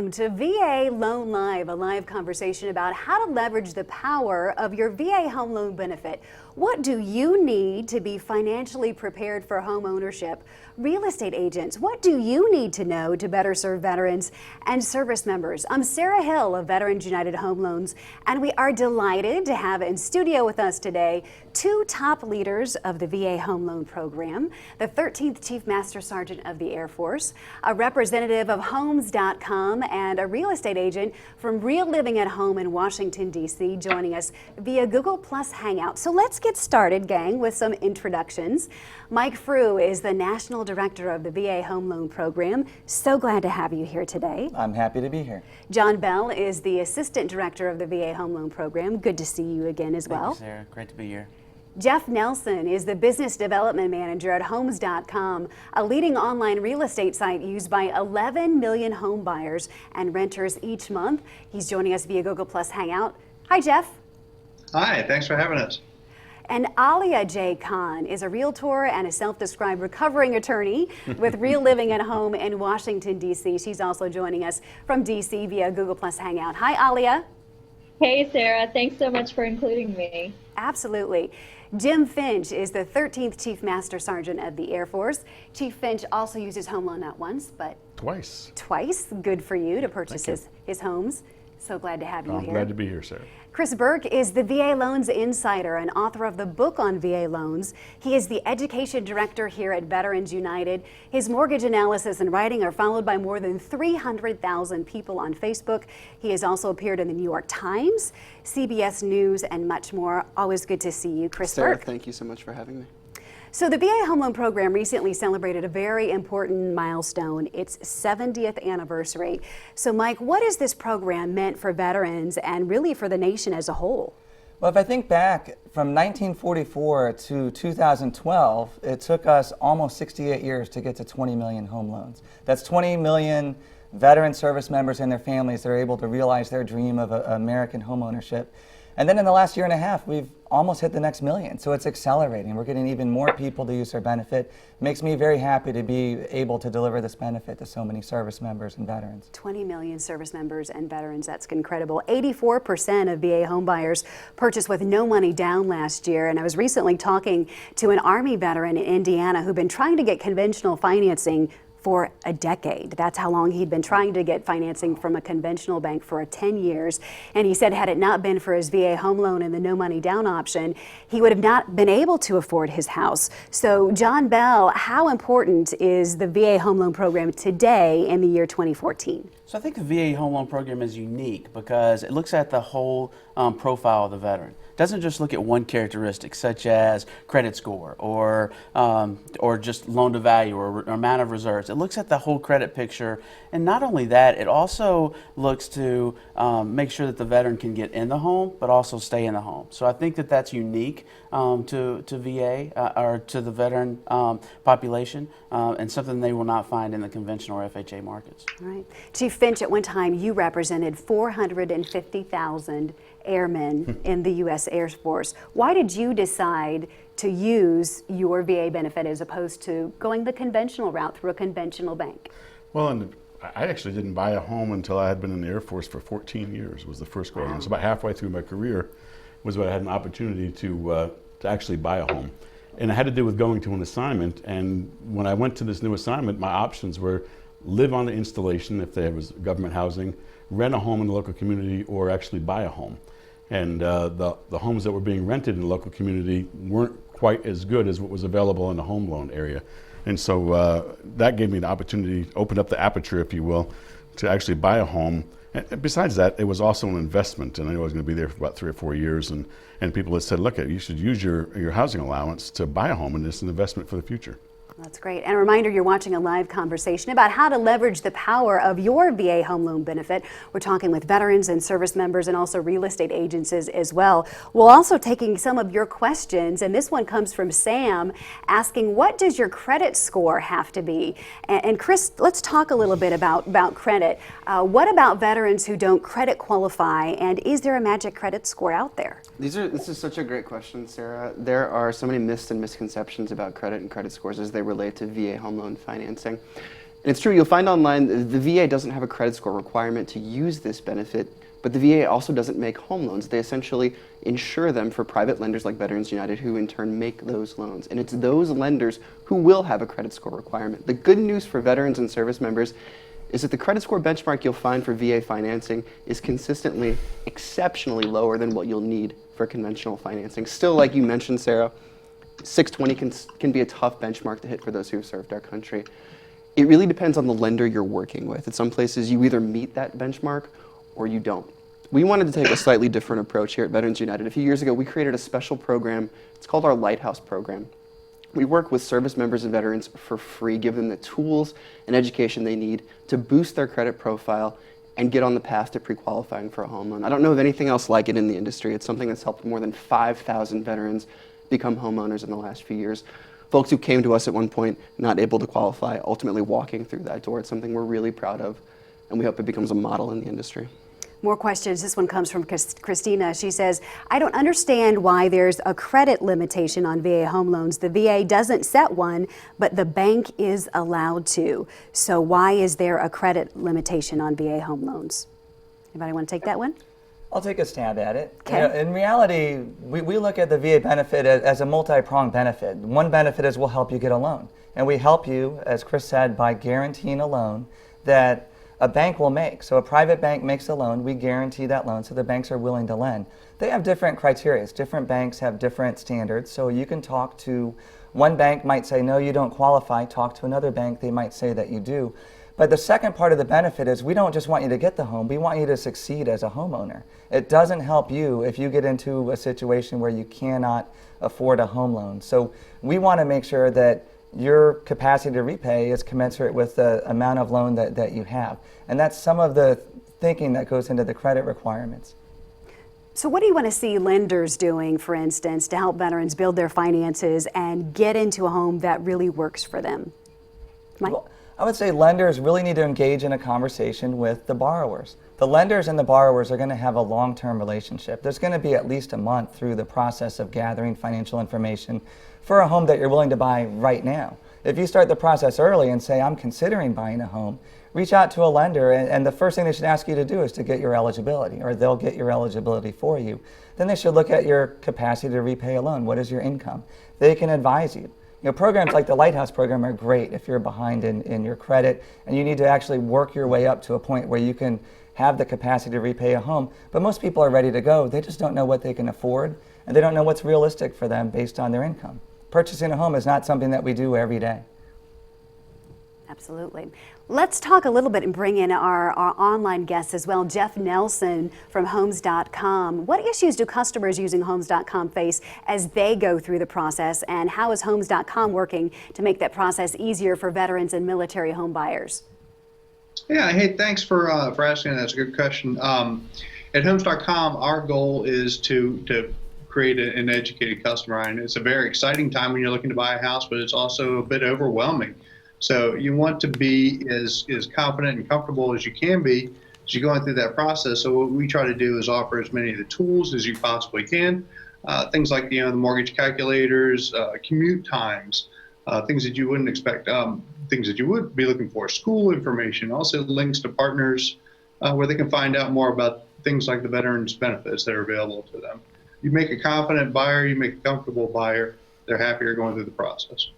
Welcome to VA Loan Live, a live conversation about how to leverage the power of your VA home loan benefit. What do you need to be financially prepared for home ownership? Real estate agents, what do you need to know to better serve veterans and service members? I'm Sarah Hill of Veterans United Home Loans, and we are delighted to have in studio with us today two top leaders of the VA Home Loan Program, the 13th Chief Master Sergeant of the Air Force, a representative of Homes.com, and a real estate agent from Real Living at Home in Washington, D.C., joining us via Google Plus Hangout. So let's get started, gang, with some introductions. Mike Frew is the National Director of the VA Home Loan Program. So glad to have you here today. I'm happy to be here. John Bell is the Assistant Director of the VA Home Loan Program. Good to see you again as well. Thank you, Sarah. Great to be here. Jeff Nelson is the Business Development Manager at Homes.com, a leading online real estate site used by 11 million home buyers and renters each month. He's joining us via Google Plus Hangout. Hi, Jeff. Hi, thanks for having us. And Alia J. Khan is a realtor and a self-described recovering attorney with Real Living at Home in Washington, D.C. She's also joining us from D.C. via Google Plus Hangout. Hi, Alia. Hey, Sarah. Thanks so much for including me. Absolutely. Jim Finch is the 13th Chief Master Sergeant of the Air Force. Chief Finch also uses home loan not once, but twice. Good for you to purchase his homes. So glad to have you here. I'm glad to be here, Sarah. Chris Burke is the VA Loans Insider and author of the book on VA loans. He is the Education Director here at Veterans United. His mortgage analysis and writing are followed by more than 300,000 people on Facebook. He has also appeared in the New York Times, CBS News, and much more. Always good to see you, Chris Sarah, Burke. thank you so much for having me. So the VA Home Loan Program recently celebrated a very important milestone, its 70th anniversary. So Mike, what has this program meant for veterans and really for the nation as a whole? Well, if I think back from 1944 to 2012, it took us almost 68 years to get to 20 million home loans. That's 20 million veteran service members and their families that are able to realize their dream of American home ownership. And then in the last year and a half, we've almost hit the next million. So it's accelerating. We're getting even more people to use our benefit. It makes me very happy to be able to deliver this benefit to so many service members and veterans. 20 million service members and veterans, that's incredible. 84% of VA home buyers purchased with no money down last year. And I was recently talking to an Army veteran in Indiana who'd been trying to get conventional financing for a decade. That's how long he'd been trying to get financing from a conventional bank for 10 years. And he said had it not been for his VA home loan and the no money down option, he would have not been able to afford his house. So John Bell, how important is the VA home loan program today in the year 2014? So I think the VA Home Loan Program is unique because it looks at the whole profile of the veteran. It doesn't just look at one characteristic such as credit score or just loan to value or amount of reserves. It looks at the whole credit picture, and not only that, it also looks to make sure that the veteran can get in the home but also stay in the home. So I think that that's unique to VA or to the veteran population and something they will not find in the conventional or FHA markets. All right. Chief Finch, at one time you represented 450,000 airmen in the U.S. Air Force. Why did you decide to use your VA benefit as opposed to going the conventional route through a conventional bank? Well, and I actually didn't buy a home until I had been in the Air Force for 14 years, was the first go around. So about halfway through my career was when I had an opportunity to actually buy a home. And it had to do with going to an assignment. And when I went to this new assignment, my options were live on the installation if there was government housing, rent a home in the local community, or actually buy a home. And the homes that were being rented in the local community weren't quite as good as what was available in the home loan area. And so that gave me the opportunity, opened up the aperture, if you will, to actually buy a home. And besides that, it was also an investment, and I knew I was going to be there for about 3 or 4 years, and people had said, look, you should use your housing allowance to buy a home, and it's an investment for the future. That's great. And a reminder, you're watching a live conversation about how to leverage the power of your VA home loan benefit. We're talking with veterans and service members and also real estate agents as well. We're also taking some of your questions, and this one comes from Sam asking, what does your credit score have to be? And Chris, let's talk a little bit about credit. What about veterans who don't credit qualify, and is there a magic credit score out there? This is such a great question, Sarah. There are so many myths and misconceptions about credit and credit scores as they relate to VA home loan financing. And it's true, you'll find online the VA doesn't have a credit score requirement to use this benefit, but the VA also doesn't make home loans. They essentially insure them for private lenders like Veterans United, who in turn make those loans. And it's those lenders who will have a credit score requirement. The good news for veterans and service members is that the credit score benchmark you'll find for VA financing is consistently exceptionally lower than what you'll need for conventional financing. Still, like you mentioned, Sarah, 620 can be a tough benchmark to hit for those who have served our country. It really depends on the lender you're working with. At some places, you either meet that benchmark or you don't. We wanted to take a slightly different approach here at Veterans United. A few years ago, we created a special program. It's called our Lighthouse Program. We work with service members and veterans for free, give them the tools and education they need to boost their credit profile and get on the path to pre-qualifying for a home loan. I don't know of anything else like it in the industry. It's something that's helped more than 5,000 veterans become homeowners in the last few years. Folks who came to us at one point not able to qualify, ultimately walking through that door. It's something we're really proud of, and we hope it becomes a model in the industry. More questions. This one comes from Christina. She says, I don't understand why there's a credit limitation on VA home loans. The VA doesn't set one, but the bank is allowed to. So why is there a credit limitation on VA home loans? Anybody want to take that one? I'll take a stab at it. Okay. You know, in reality, we look at the VA benefit as a multi-pronged benefit. One benefit is we'll help you get a loan. And we help you, as Chris said, by guaranteeing a loan that a bank will make. So a private bank makes a loan, we guarantee that loan, so the banks are willing to lend. They have different criteria. Different banks have different standards. So you can talk to, one bank might say, no, you don't qualify. Talk to another bank, they might say that you do. But the second part of the benefit is we don't just want you to get the home, we want you to succeed as a homeowner. It doesn't help you if you get into a situation where you cannot afford a home loan. So we want to make sure that your capacity to repay is commensurate with the amount of loan that you have. And that's some of the thinking that goes into the credit requirements. So what do you want to see lenders doing, for instance, to help veterans build their finances and get into a home that really works for them? Mike? Well, I would say lenders really need to engage in a conversation with the borrowers. The lenders and the borrowers are going to have a long-term relationship. There's going to be at least a month through the process of gathering financial information for a home that you're willing to buy right now. If you start the process early and say, I'm considering buying a home, reach out to a lender, and the first thing they should ask you to do is to get your eligibility, or they'll get your eligibility for you. Then they should look at your capacity to repay a loan. What is your income? They can advise you. You know, programs like the Lighthouse program are great if you're behind in your credit and you need to actually work your way up to a point where you can have the capacity to repay a home. But most people are ready to go. They just don't know what they can afford, and they don't know what's realistic for them based on their income. Purchasing a home is not something that we do every day. Absolutely. Let's talk a little bit and bring in our online guests as well. Jeff Nelson from Homes.com. What issues do customers using Homes.com face as they go through the process, and how is Homes.com working to make that process easier for veterans and military home buyers? Yeah, hey, thanks for asking. That's a good question. At Homes.com, our goal is to create an educated customer, and it's a very exciting time when you're looking to buy a house, but it's also a bit overwhelming. So you want to be as confident and comfortable as you can be as you're going through that process. So what we try to do is offer as many of the tools as you possibly can. Things like the mortgage calculators, commute times, things that you wouldn't expect, things that you would be looking for, school information, also links to partners where they can find out more about things like the veterans benefits that are available to them. You make a confident buyer, you make a comfortable buyer, they're happier going through the process.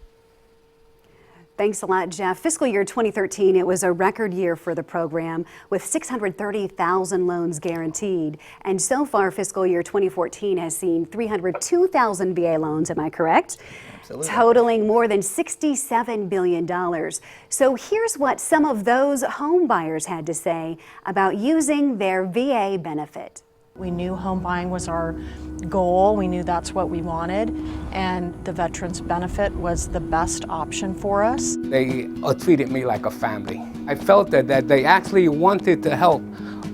Thanks a lot, Jeff. Fiscal year 2013, it was a record year for the program with 630,000 loans guaranteed. And so far, fiscal year 2014 has seen 302,000 VA loans, am I correct? Absolutely. Totaling more than $67 billion. So here's what some of those home buyers had to say about using their VA benefit. We knew home buying was our goal. We knew that's what we wanted, and the Veterans Benefit was the best option for us. They treated me like a family. I felt that they actually wanted to help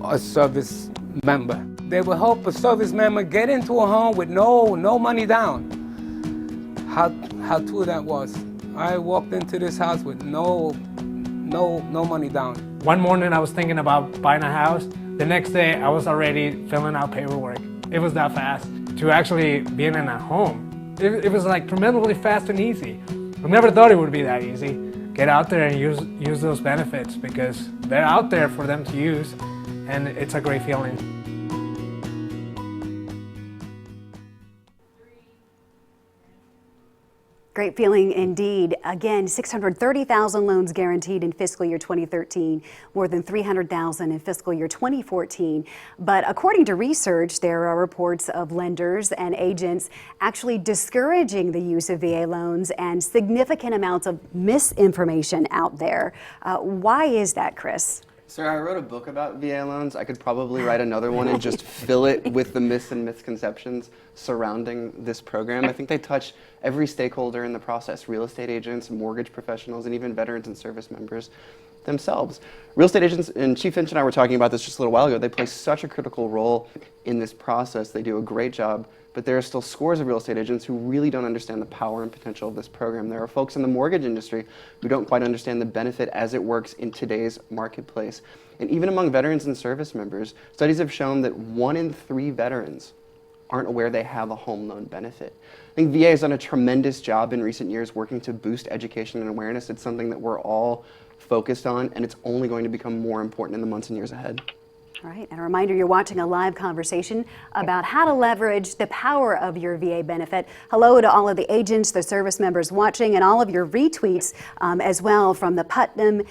a service member. They would help a service member get into a home with no money down. How true that was. I walked into this house with no money down. One morning I was thinking about buying a house. The next day I was already filling out paperwork. It was that fast. To actually being in a home, it was like tremendously fast and easy. I never thought it would be that easy. get out there and use those benefits, because they're out there for them to use, and it's a great feeling. Great feeling indeed. Again, 630,000 loans guaranteed in fiscal year 2013, more than 300,000 in fiscal year 2014. But according to research, there are reports of lenders and agents actually discouraging the use of VA loans and significant amounts of misinformation out there. Why is that, Chris? Sir, I wrote a book about VA loans. I could probably write another one and just fill it with the myths and misconceptions surrounding this program. I think they touch every stakeholder in the process: real estate agents, mortgage professionals, and even veterans and service members themselves. Real estate agents, and Chief Finch and I were talking about this just a little while ago, they play such a critical role in this process. They do a great job, but there are still scores of real estate agents who really don't understand the power and potential of this program. There are folks in the mortgage industry who don't quite understand the benefit as it works in today's marketplace. And even among veterans and service members, studies have shown that 1 in 3 veterans aren't aware they have a home loan benefit. I think VA has done a tremendous job in recent years working to boost education and awareness. It's something that we're all focused on, and it's only going to become more important in the months and years ahead. All right, and a reminder, you're watching a live conversation about how to leverage the power of your VA benefit. Hello to all of the agents, the service members watching, and all of your retweets as well from the Putnam,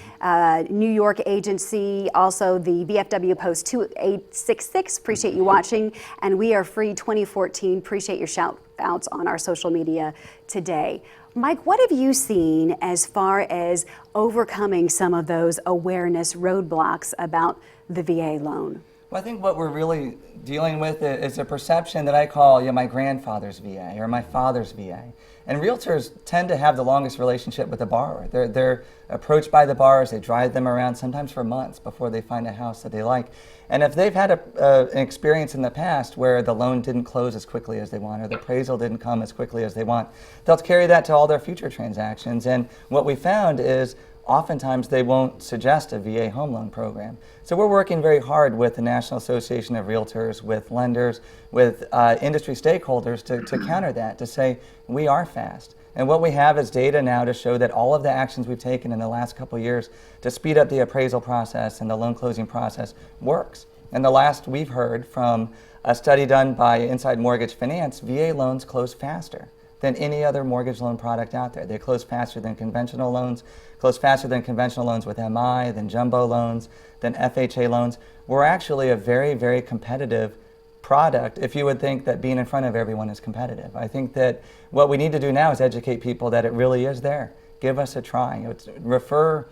New York agency, also the VFW Post 2866. Appreciate you watching, and We Are Free 2014. Appreciate your shout outs on our social media today. Mike, what have you seen as far as overcoming some of those awareness roadblocks about the VA loan? Well, I think what we're really dealing with is a perception that I call, my grandfather's VA or my father's VA. And realtors tend to have the longest relationship with the borrower. They're approached by the borrowers, they drive them around sometimes for months before they find a house that they like. And if they've had an experience in the past where the loan didn't close as quickly as they want, or the appraisal didn't come as quickly as they want, they'll carry that to all their future transactions. And what we found is oftentimes they won't suggest a VA home loan program. So we're working very hard with the National Association of Realtors, with lenders, with industry stakeholders to counter that, to say we are fast. And what we have is data now to show that all of the actions we've taken in the last couple of years to speed up the appraisal process and the loan closing process works. And the last we've heard from a study done by Inside Mortgage Finance, VA loans close faster than any other mortgage loan product out there. They close faster than conventional loans, close faster than conventional loans with MI, than jumbo loans, than FHA loans. We're actually a very, very competitive product if you would think that being in front of everyone is competitive. I think that what we need to do now is educate people that it really is there. Give us a try. Refer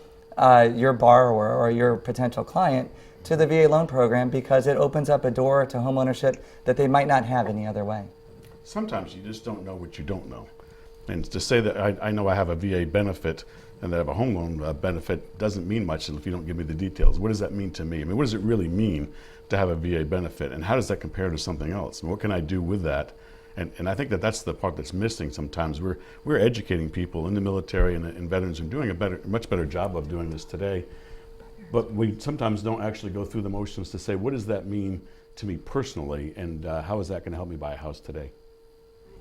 your borrower or your potential client to the VA loan program, because it opens up a door to homeownership that they might not have any other way. Sometimes you just don't know what you don't know. And to say that I know I have a VA benefit and that I have a home loan benefit doesn't mean much if you don't give me the details. What does that mean to me? I mean, what does it really mean to have a VA benefit, and how does that compare to something else? And what can I do with that? And I think that that's the part that's missing sometimes. We're educating people in the military and veterans and doing a much better job of doing this today. But we sometimes don't actually go through the motions to say, what does that mean to me personally, and how is that going to help me buy a house today?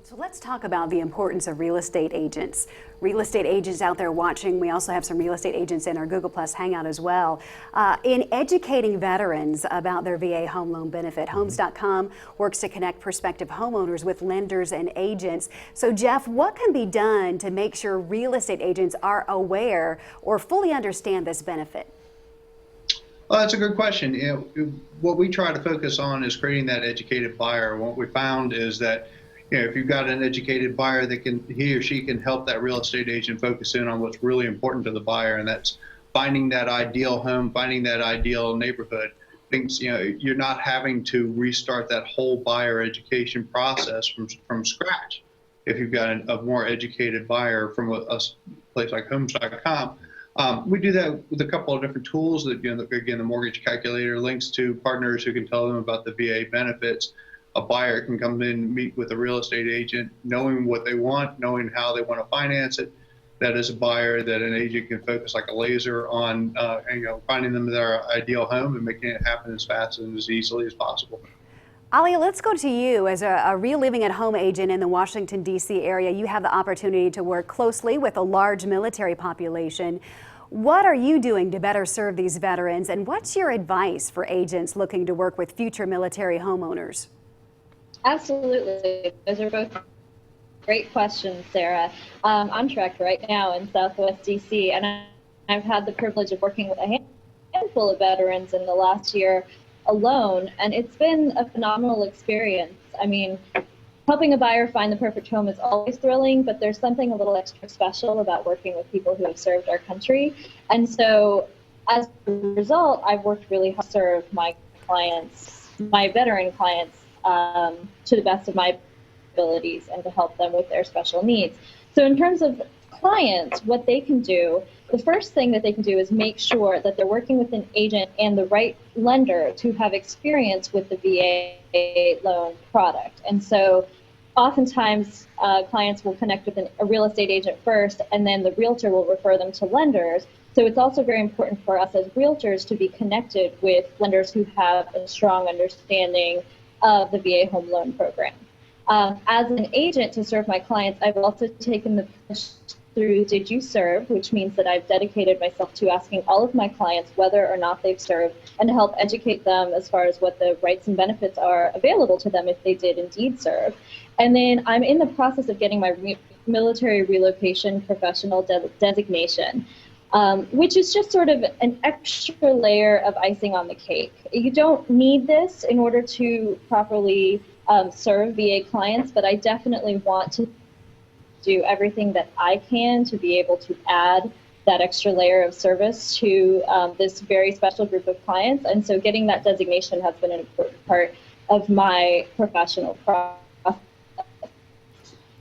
So let's talk about the importance of real estate agents. Real estate agents out there watching, we also have some real estate agents in our Google Plus Hangout as well. In educating veterans about their VA home loan benefit, Homes.com works to connect prospective homeowners with lenders and agents. So Jeff, what can be done to make sure real estate agents are aware or fully understand this benefit? Well, that's a good question. What we try to focus on is creating that educated buyer. What we found is that if you've got an educated buyer that he or she can help that real estate agent focus in on what's really important to the buyer, and that's finding that ideal home, finding that ideal neighborhood. Things, you're not having to restart that whole buyer education process from scratch. If you've got a more educated buyer from a place like Homes.com, we do that with a couple of different tools. That again, the mortgage calculator links to partners who can tell them about the VA benefits. A buyer can come in and meet with a real estate agent, knowing what they want, knowing how they want to finance it. That is a buyer that an agent can focus like a laser on, finding them their ideal home and making it happen as fast and as easily as possible. Alia, let's go to you. As a Real Living at Home agent in the Washington, D.C. area, you have the opportunity to work closely with a large military population. What are you doing to better serve these veterans, and what's your advice for agents looking to work with future military homeowners? Absolutely. Those are both great questions, Sarah. I'm tracked right now in Southwest DC, and I've had the privilege of working with a handful of veterans in the last year alone, and it's been a phenomenal experience. I mean, helping a buyer find the perfect home is always thrilling, but there's something a little extra special about working with people who have served our country. And so as a result, I've worked really hard to serve my clients, my veteran clients, to the best of my abilities and to help them with their special needs. So in terms of clients, what they can do, the first thing that they can do is make sure that they're working with an agent and the right lender to have experience with the VA loan product. And so oftentimes clients will connect with a real estate agent first, and then the realtor will refer them to lenders. So it's also very important for us as realtors to be connected with lenders who have a strong understanding of the VA home loan program. As an agent to serve my clients, I've also taken the push through Did You Serve, which means that I've dedicated myself to asking all of my clients whether or not they've served and to help educate them as far as what the rights and benefits are available to them if they did indeed serve. And then I'm in the process of getting my military relocation professional designation, which is just sort of an extra layer of icing on the cake. You don't need this in order to properly serve VA clients, but I definitely want to do everything that I can to be able to add that extra layer of service to this very special group of clients. And so getting that designation has been an important part of my professional process.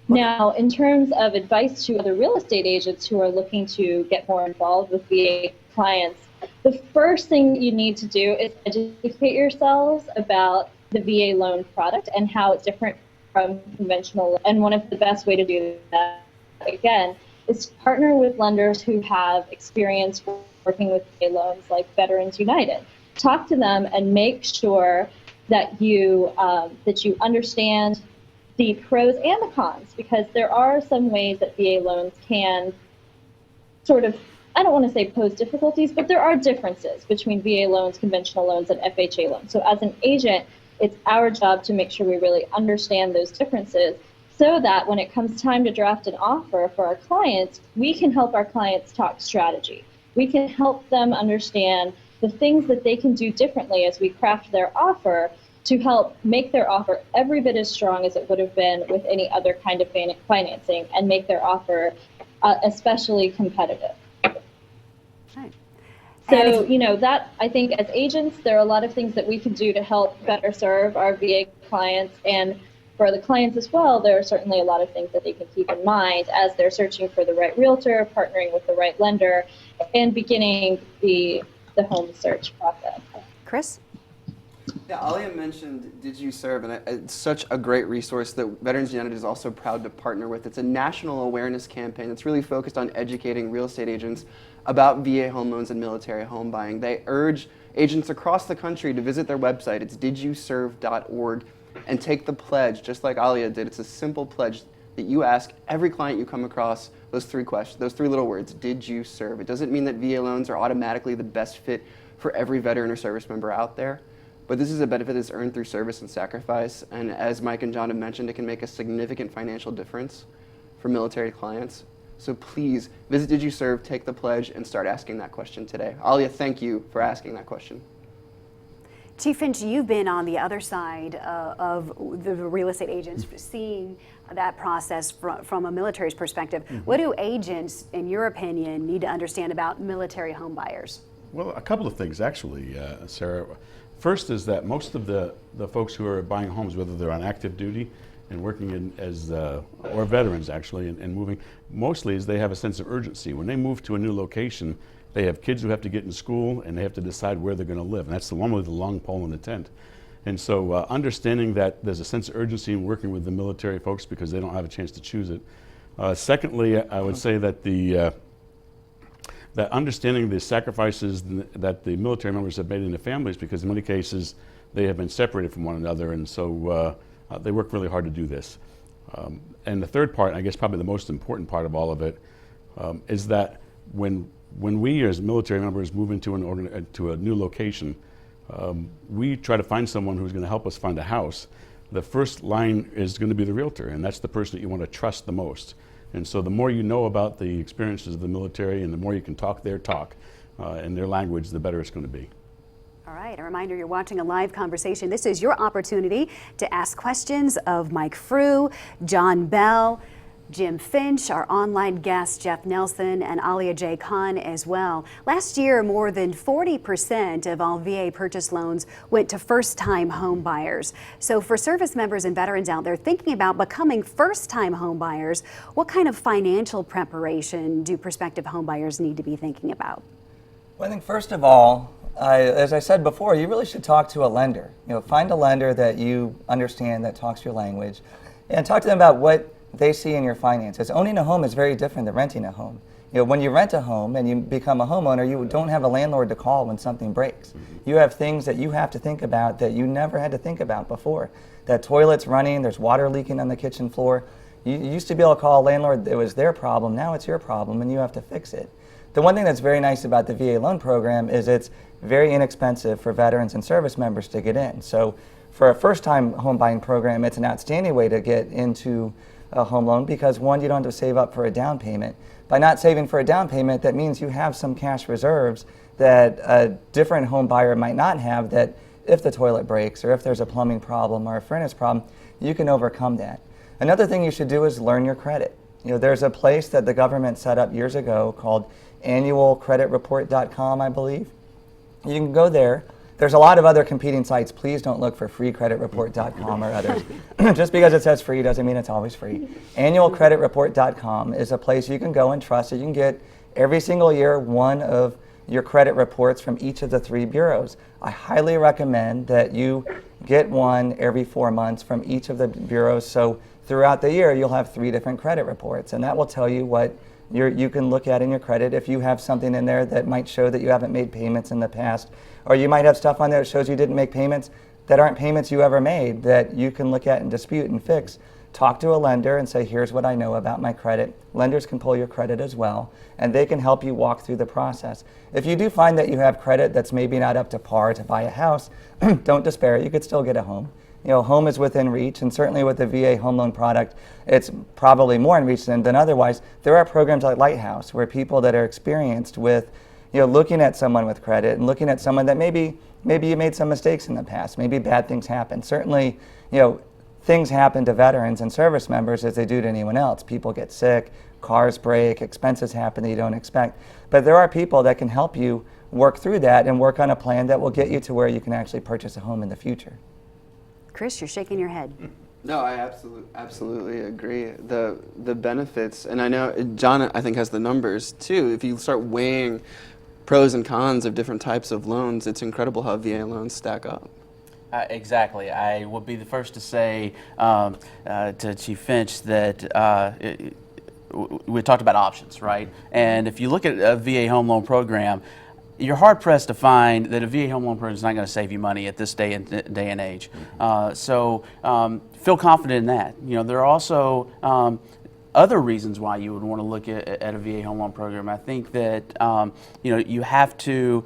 Now, in terms of advice to other real estate agents who are looking to get more involved with VA clients, the first thing you need to do is educate yourselves about the VA loan product and how it's different from conventional. And one of the best way to do that, again, is to partner with lenders who have experience working with VA loans, like Veterans United. Talk to them and make sure that you understand the pros and the cons, because there are some ways that VA loans can sort of, I don't want to say pose difficulties, but there are differences between VA loans, conventional loans, and FHA loans. So as an agent, it's our job to make sure we really understand those differences so that when it comes time to draft an offer for our clients, we can help our clients talk strategy. We can help them understand the things that they can do differently as we craft their offer to help make their offer every bit as strong as it would have been with any other kind of financing and make their offer especially competitive. Right. So, you know, that I think as agents, there are a lot of things that we can do to help better serve our VA clients. And for the clients as well, there are certainly a lot of things that they can keep in mind as they're searching for the right realtor, partnering with the right lender, and beginning the home search process. Chris? Yeah, Alia mentioned Did You Serve, and it's such a great resource that Veterans United is also proud to partner with. It's a national awareness campaign that's really focused on educating real estate agents about VA home loans and military home buying. They urge agents across the country to visit their website. It's didyouserve.org and take the pledge, just like Alia did. It's a simple pledge that you ask every client you come across those three questions, those three little words, did you serve? It doesn't mean that VA loans are automatically the best fit for every veteran or service member out there, but this is a benefit that's earned through service and sacrifice. And as Mike and John have mentioned, it can make a significant financial difference for military clients. So please visit Did You Serve, take the pledge, and start asking that question today. Alia, thank you for asking that question. Chief Finch, you've been on the other side of the real estate agents, seeing that process from a military's perspective. Mm-hmm. What do agents, in your opinion, need to understand about military home buyers? Well, a couple of things, actually, Sarah. First is that most of the folks who are buying homes, whether they're on active duty and working or veterans actually, and moving, mostly is they have a sense of urgency. When they move to a new location, they have kids who have to get in school and they have to decide where they're going to live. And that's normally the long pole in the tent. And so understanding that there's a sense of urgency in working with the military folks because they don't have a chance to choose it. Secondly, I would say that that understanding the sacrifices that the military members have made in their families, because in many cases they have been separated from one another, and so they work really hard to do this. And the third part, I guess probably the most important part of all of it, is that when we as military members move into a new location, we try to find someone who's going to help us find a house. The first line is going to be the realtor, and that's the person that you want to trust the most. And so the more you know about the experiences of the military and the more you can talk their talk in their language, the better it's going to be. All right, a reminder you're watching a live conversation. This is your opportunity to ask questions of Mike Frew, John Bell, Jim Finch, our online guest, Jeff Nelson, and Alia J. Khan as well. Last year, more than 40% of all VA purchase loans went to first-time home buyers. So for service members and veterans out there thinking about becoming first-time home buyers, what kind of financial preparation do prospective home buyers need to be thinking about? Well, I think first of all, as I said before, you really should talk to a lender. Find a lender that you understand, that talks your language, and talk to them about what they see in your finances. Owning a home is very different than renting a home. When you rent a home and you become a homeowner, you don't have a landlord to call when something breaks. You have things that you have to think about that you never had to think about before. That toilet's running, there's water leaking on the kitchen floor. You used to be able to call a landlord, it was their problem, now it's your problem and you have to fix it. The one thing that's very nice about the VA loan program is it's very inexpensive for veterans and service members to get in. So for a first-time home buying program, it's an outstanding way to get into a home loan because, one, you don't have to save up for a down payment. By not saving for a down payment, that means you have some cash reserves that a different home buyer might not have, that if the toilet breaks or if there's a plumbing problem or a furnace problem, you can overcome that. Another thing you should do is learn your credit. There's a place that the government set up years ago called annualcreditreport.com, I believe. You can go there. There's a lot of other competing sites. Please don't look for freecreditreport.com or others. Just because it says free doesn't mean it's always free. Annualcreditreport.com is a place you can go and trust it. You can get every single year one of your credit reports from each of the 3 bureaus. I highly recommend that you get one every 4 months from each of the bureaus. So throughout the year, you'll have 3 different credit reports, and that will tell you what you can look at in your credit. If you have something in there that might show that you haven't made payments in the past, or you might have stuff on there that shows you didn't make payments that aren't payments you ever made that you can look at and dispute and fix. Talk to a lender and say, here's what I know about my credit. Lenders can pull your credit as well, and they can help you walk through the process. If you do find that you have credit that's maybe not up to par to buy a house, don't despair. You could still get a home. Home is within reach, and certainly with the VA home loan product, it's probably more in reach than otherwise. There are programs like Lighthouse where people that are experienced with looking at someone with credit and looking at someone that maybe you made some mistakes in the past, maybe bad things happen. Certainly, things happen to veterans and service members as they do to anyone else. People get sick, cars break, expenses happen that you don't expect. But there are people that can help you work through that and work on a plan that will get you to where you can actually purchase a home in the future. Chris, you're shaking your head. No, I absolutely agree. The benefits, and I know John, I think, has the numbers too. If you start weighing pros and cons of different types of loans, it's incredible how VA loans stack up. Exactly. I would be the first to say to Chief Finch that we talked about options, right? And if you look at a VA home loan program, you're hard pressed to find that a VA home loan program is not going to save you money at this day and age. So feel confident in that. There are also other reasons why you would want to look at a VA home loan program. I think that you have to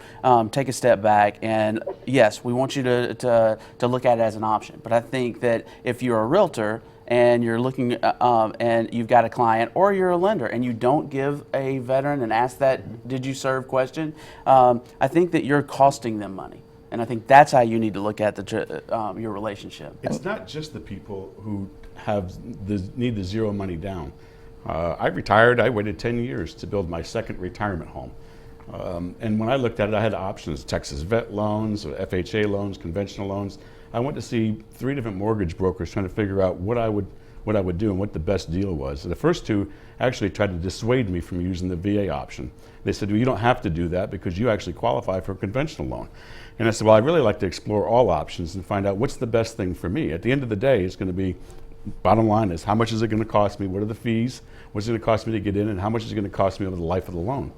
take a step back, and yes, we want you to look at it as an option. But I think that if you're a realtor and you're looking and you've got a client, or you're a lender and you don't give a veteran and ask that "did you serve" question, I think that you're costing them money. And I think that's how you need to look at your relationship. It's not just the people who need the zero money down. I retired. I waited 10 years to build my second retirement home. And when I looked at it, I had options: Texas vet loans, FHA loans, conventional loans. I went to see 3 different mortgage brokers trying to figure out what I would do and what the best deal was. And the first 2 actually tried to dissuade me from using the VA option. They said, well, you don't have to do that because you actually qualify for a conventional loan. And I said, well, I'd really like to explore all options and find out what's the best thing for me. At the end of the day, it's going to be, bottom line is, how much is it going to cost me? What are the fees? What's it going to cost me to get in? And how much is it going to cost me over the life of the loan?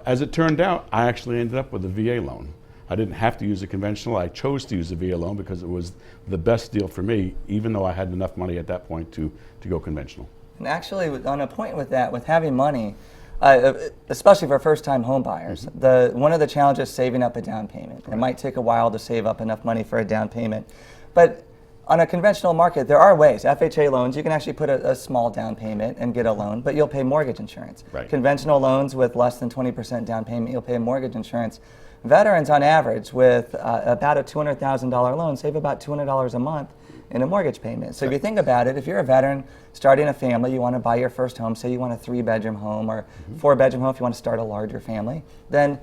As it turned out, I actually ended up with a VA loan. I didn't have to use a conventional. I chose to use a VA loan because it was the best deal for me, even though I had enough money at that point to go conventional. And actually, on a point with that, with having money, especially for first-time home buyers, one of the challenges is saving up a down payment. It might take a while to save up enough money for a down payment, but on a conventional market, there are ways. FHA loans, you can actually put a small down payment and get a loan, but you'll pay mortgage insurance. Right. Conventional loans with less than 20% down payment, you'll pay mortgage insurance. Veterans, on average, with about a $200,000 loan, save about $200 a month in a mortgage payment. So if you think about it, if you're a veteran starting a family, you want to buy your first home, say you want a 3-bedroom home or 4-bedroom home if you want to start a larger family, then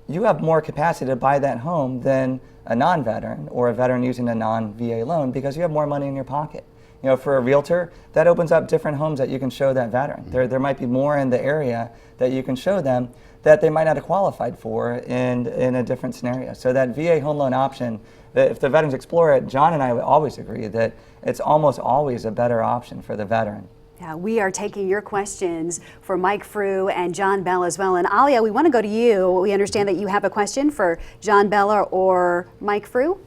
you have more capacity to buy that home than a non-veteran or a veteran using a non-VA loan because you have more money in your pocket. You know, for a realtor, that opens up different homes that you can show that veteran. There might be more in the area that you can show them that they might not have qualified for in a different scenario. So that VA home loan option, if the veterans explore it, John and I would always agree that it's almost always a better option for the veteran. Yeah, we are taking your questions for Mike Frew and John Bell as well. And Alia, we want to go to you. We understand that you have a question for John Bell or Mike Frew.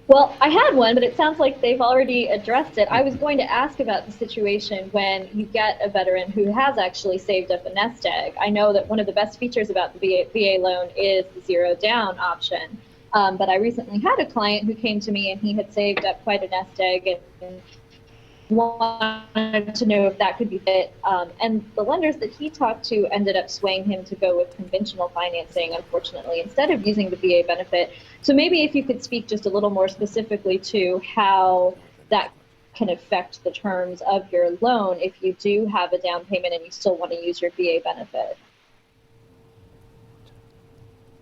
Well, I had one, but it sounds like they've already addressed it. I was going to ask about the situation when you get a veteran who has actually saved up a nest egg. I know that one of the best features about the VA loan is the zero down option. But I recently had a client who came to me and he had saved up quite a nest egg and wanted to know if that could be fit. And the lenders that he talked to ended up swaying him to go with conventional financing, unfortunately, instead of using the VA benefit. So maybe if you could speak just a little more specifically to how that can affect the terms of your loan if you do have a down payment and you still want to use your VA benefit.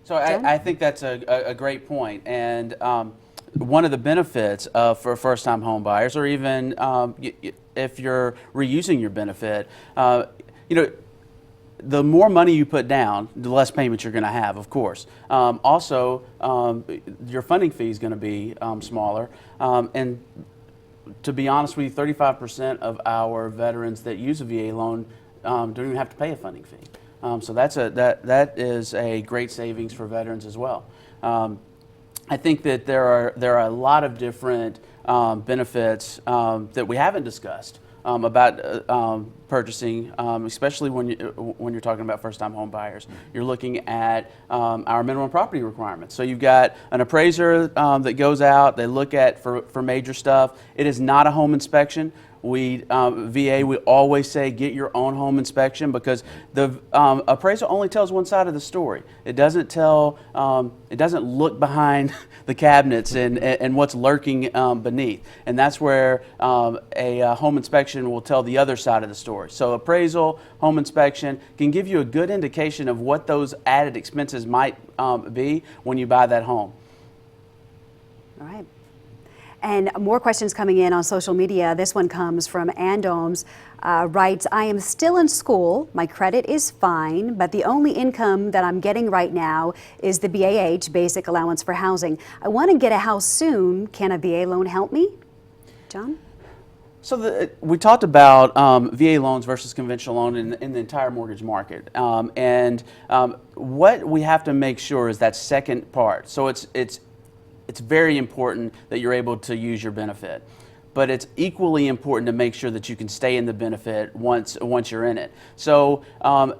So I think that's a great point. And one of the benefits for first-time home buyers, or even if you're reusing your benefit, you know, the more money you put down, the less payments you're going to have, of course. Also, your funding fee is going to be smaller. And to be honest with you, 35% of our veterans that use a VA loan don't even have to pay a funding fee. So that is a great savings for veterans as well. I think that there are a lot of different benefits that we haven't discussed about purchasing, especially when you're talking about first-time home buyers. You're looking at our minimum property requirements. So you've got an appraiser that goes out. They look at for major stuff. It is not a home inspection. VA, we always say get your own home inspection because the appraisal only tells one side of the story. It doesn't tell, it doesn't look behind the cabinets and what's lurking beneath. And that's where a home inspection will tell the other side of the story. So appraisal, home inspection can give you a good indication of what those added expenses might be when you buy that home. All right. And more questions coming in on social media. This one comes from Andoms, writes, I am still in school. My credit is fine, but the only income that I'm getting right now is the BAH, Basic Allowance for Housing. I want to get a house soon. Can a VA loan help me? John? So we talked about VA loans versus conventional loan in the entire mortgage market. What we have to make sure is that second part. So it's very important that you're able to use your benefit, but it's equally important to make sure that you can stay in the benefit once you're in it. So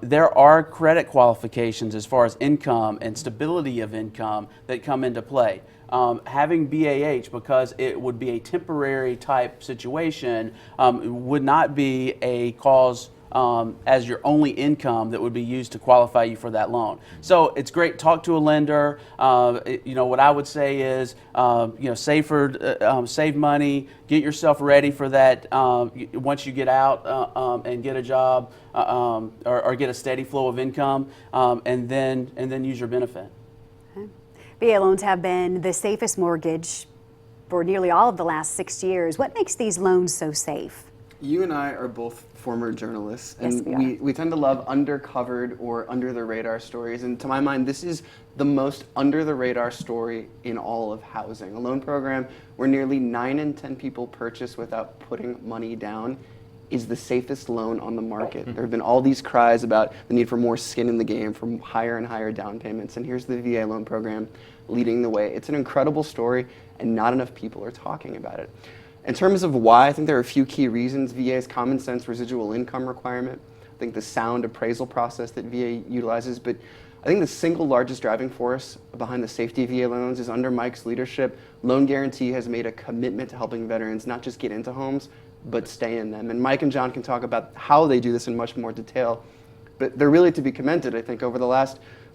there are credit qualifications as far as income and stability of income that come into play. Having BAH, because it would be a temporary type situation, would not be a cause as your only income that would be used to qualify you for that loan. So it's great. Talk to a lender. You know, what I would say is, you know, save money, get yourself ready for that once you get out and get a job or get a steady flow of income, and then use your benefit. Okay. VA loans have been the safest mortgage for nearly all of the last 6 years. What makes these loans so safe? You and I are both former journalists, and Yes, we tend to love undercovered or under the radar stories. And to my mind, this is the most under the radar story in all of housing. A loan program where nearly 9 in 10 people purchase without putting money down is the safest loan on the market. There have been all these cries about the need for more skin in the game, for higher and higher down payments, and here's the VA loan program leading the way. It's an incredible story, and not enough people are talking about it. In terms of why, I think there are a few key reasons. VA's common sense residual income requirement, I think the sound appraisal process that VA utilizes, but I think the single largest driving force behind the safety of VA loans is under Mike's leadership. Loan Guarantee has made a commitment to helping veterans not just get into homes, but stay in them. And Mike and John can talk about how they do this in much more detail. But they're really to be commended, I think.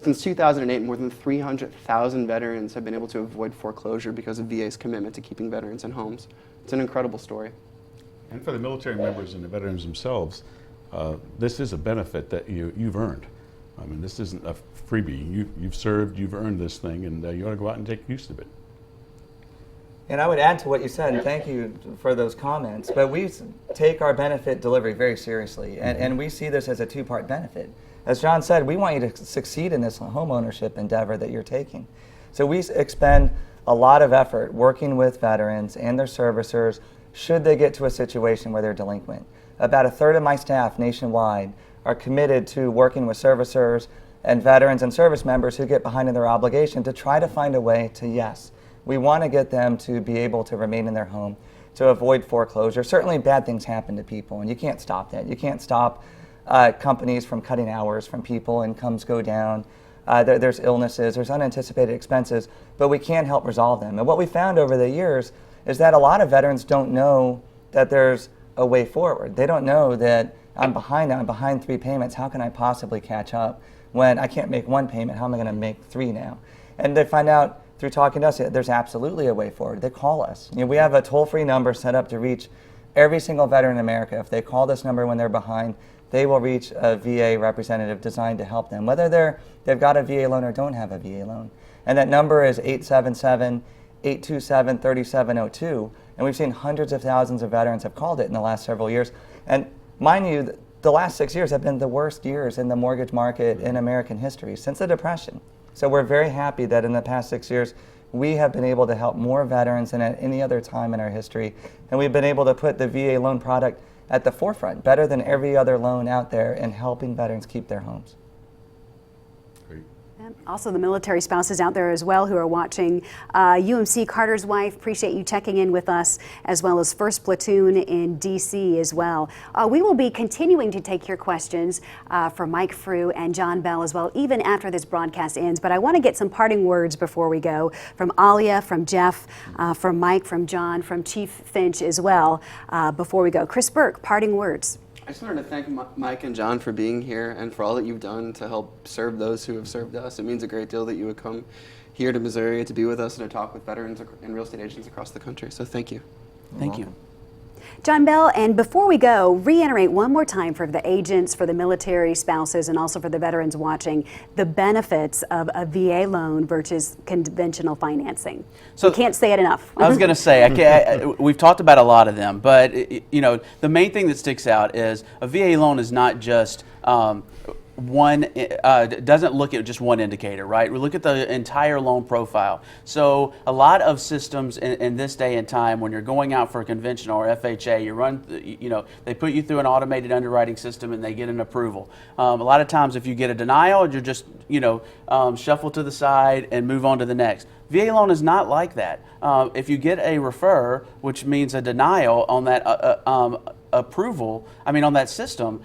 Since 2008, more than 300,000 veterans have been able to avoid foreclosure because of VA's commitment to keeping veterans in homes. It's an incredible story. And for the military members and the veterans themselves, this is a benefit that you've earned. I mean, this isn't a freebie. You've served, you've earned this thing, and you ought to go out and take use of it. And I would add to what you said, and thank you for those comments, but we take our benefit delivery very seriously, and we see this as a two-part benefit. As John said, we want you to succeed in this home ownership endeavor that you're taking. So we expend a lot of effort working with veterans and their servicers should they get to a situation where they're delinquent. About a third of my staff nationwide are committed to working with servicers and veterans and service members who get behind in their obligation to try to find a way to, yes, we want to get them to be able to remain in their home, to avoid foreclosure. Certainly bad things happen to people, and you can't stop that. You can't stop companies from cutting hours from people, incomes go down, there's illnesses, there's unanticipated expenses, but we can help resolve them. And what we found over the years is that a lot of veterans don't know that there's a way forward. They don't know that I'm behind 3 payments, how can I possibly catch up when I can't make 1 payment, how am I going to make 3 now? And they find out through talking to us, there's absolutely a way forward. They call us. You know, we have a toll-free number set up to reach every single veteran in America. If they call this number when they're behind, they will reach a VA representative designed to help them, whether they've got a VA loan or don't have a VA loan. And that number is 877-827-3702. And we've seen hundreds of thousands of veterans have called it in the last several years. And mind you, the last 6 years have been the worst years in the mortgage market in American history since the Depression. So we're very happy that in the past 6 years, we have been able to help more veterans than at any other time in our history. And we've been able to put the VA loan product at the forefront, better than every other loan out there in helping veterans keep their homes. Great. Also, the military spouses out there as well who are watching. UMC Carter's wife, appreciate you checking in with us, as well as 1st Platoon in D.C. as well. We will be continuing to take your questions from Mike Frew and John Bell as well, even after this broadcast ends. But I want to get some parting words before we go from Alia, from Jeff, from Mike, from John, from Chief Finch as well before we go. Chris Burke, parting words. I just wanted to thank Mike and John for being here and for all that you've done to help serve those who have served us. It means a great deal that you would come here to Missouri to be with us and to talk with veterans and real estate agents across the country. So thank you. Thank you. John Bell, and before we go, reiterate one more time for the agents, for the military spouses, and also for the veterans watching, the benefits of a VA loan versus conventional financing. So you can't say it enough. I was going to say, we've talked about a lot of them, but you know, the main thing that sticks out is a VA loan is not just doesn't look at just one indicator, right? We look at the entire loan profile. So a lot of systems in this day and time, when you're going out for a conventional or FHA, they put you through an automated underwriting system and they get an approval. A lot of times if you get a denial, you're just, shuffle to the side and move on to the next. VA loan is not like that. If you get a refer, which means a denial on that on that system,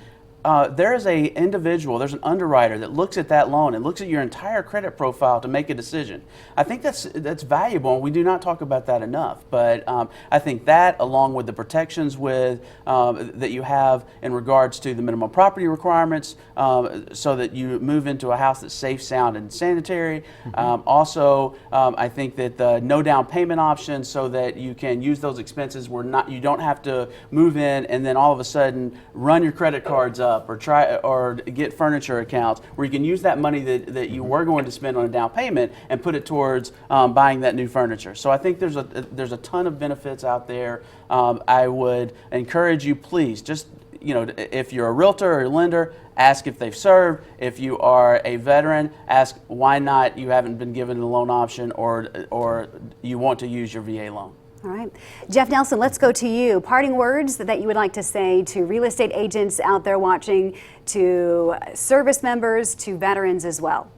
there is there's an underwriter that looks at that loan and looks at your entire credit profile to make a decision. I think that's valuable, and we do not talk about that enough. But I think that, along with the protections that you have in regards to the minimum property requirements, so that you move into a house that's safe, sound, and sanitary. I think that the no down payment option, so that you can use those expenses you don't have to move in and then all of a sudden run your credit cards up or get furniture accounts where you can use that money that you were going to spend on a down payment and put it towards buying that new furniture. So I think there's a ton of benefits out there. I would encourage you, please, just if you're a realtor or a lender, ask if they've served. If you are a veteran, ask why not you haven't been given the loan option or you want to use your VA loan. All right. Jeff Nelson, let's go to you. Parting words that you would like to say to real estate agents out there watching, to service members, to veterans as well.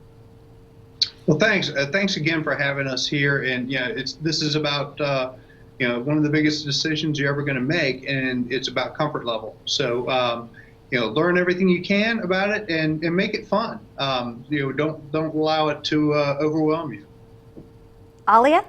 Well, thanks. Thanks again for having us here. And yeah, this is about one of the biggest decisions you're ever going to make, and it's about comfort level. So learn everything you can about it and make it fun. Don't allow it to overwhelm you. Alia?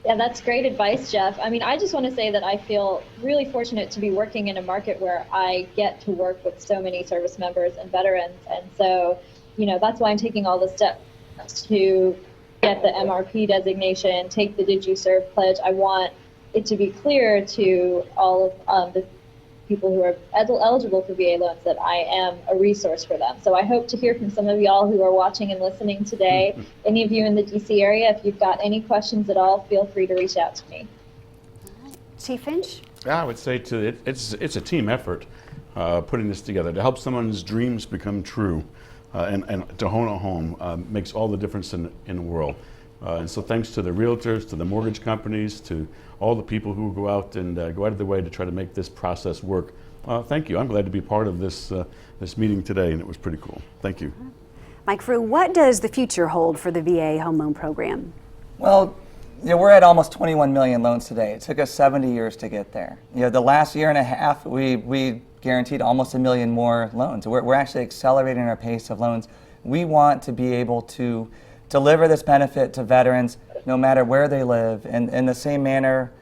Yeah, that's great advice, Jeff. I mean, I just want to say that I feel really fortunate to be working in a market where I get to work with so many service members and veterans. And so, that's why I'm taking all the steps to get the MRP designation, take the Did You Serve pledge. I want it to be clear to all of the people who are eligible for VA loans that I am a resource for them. So I hope to hear from some of y'all who are watching and listening today. Any of you in the DC area, if you've got any questions at all, feel free to reach out to me. Chief Finch? I would say it's a team effort putting this together to help someone's dreams become true, and to own a home makes all the difference in the world. And so thanks to the realtors, to the mortgage companies, to all the people who go out and go out of their way to try to make this process work. Thank you. I'm glad to be part of this meeting today, and it was pretty cool. Thank you. Mike Frew, what does the future hold for the VA Home Loan Program? Well, we're at almost 21 million loans today. It took us 70 years to get there. The last year and a half, we guaranteed almost 1 million more loans. We're actually accelerating our pace of loans. We want to be able to deliver this benefit to veterans no matter where they live, and in the same manner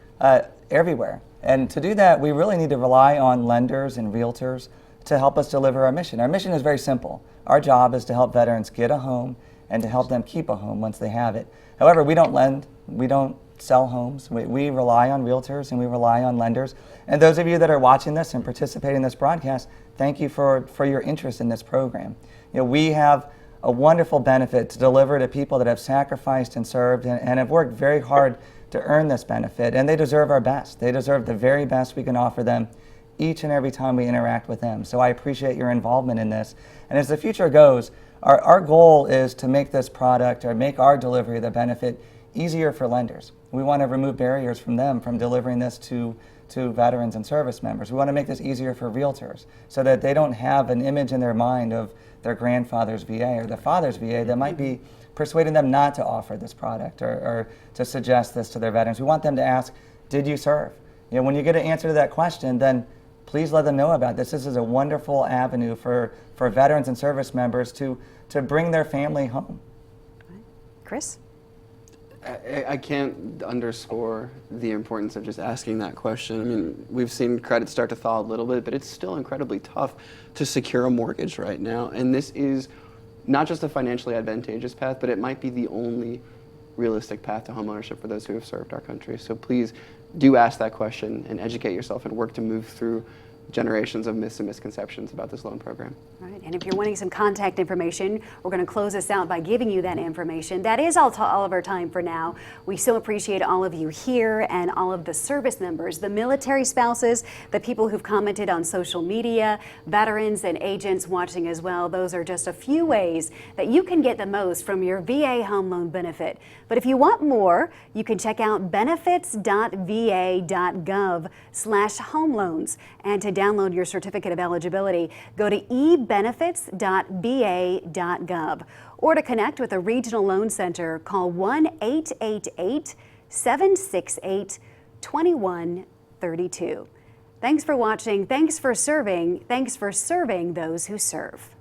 everywhere. And to do that, we really need to rely on lenders and realtors to help us deliver our mission. Our mission is very simple. Our job is to help veterans get a home and to help them keep a home once they have it. However, we don't lend, we don't sell homes. We rely on realtors and we rely on lenders. And those of you that are watching this and participating in this broadcast, thank you for your interest in this program. We have a wonderful benefit to deliver to people that have sacrificed and served and have worked very hard to earn this benefit, and they deserve our best. They deserve the very best we can offer them each and every time we interact with them. So I appreciate your involvement in this. And as the future goes, our goal is to make this product or make our delivery of the benefit easier for lenders. We want to remove barriers from them from delivering this to veterans and service members. We want to make this easier for realtors so that they don't have an image in their mind of their grandfather's VA or their father's VA that might be persuading them not to offer this product or to suggest this to their veterans. We want them to ask, did you serve? When you get an answer to that question, then please let them know about this. This is a wonderful avenue for veterans and service members to bring their family home. Chris? I can't underscore the importance of just asking that question. I mean, we've seen credit start to thaw a little bit, but it's still incredibly tough to secure a mortgage right now. And this is not just a financially advantageous path, but it might be the only realistic path to homeownership for those who have served our country. So please do ask that question and educate yourself and work to move through generations of myths and misconceptions about this loan program. All right, and if you're wanting some contact information, we're going to close this out by giving you that information. That is all of our time for now. We so appreciate all of you here and all of the service members, the military spouses, the people who've commented on social media, veterans and agents watching as well. Those are just a few ways that you can get the most from your VA home loan benefit. But if you want more, you can check out benefits.va.gov/home loans. And to download your certificate of eligibility, go to ebenefits.va.gov. Or to connect with a regional loan center, call 1-888-768-2132. Thanks for watching. Thanks for serving. Thanks for serving those who serve.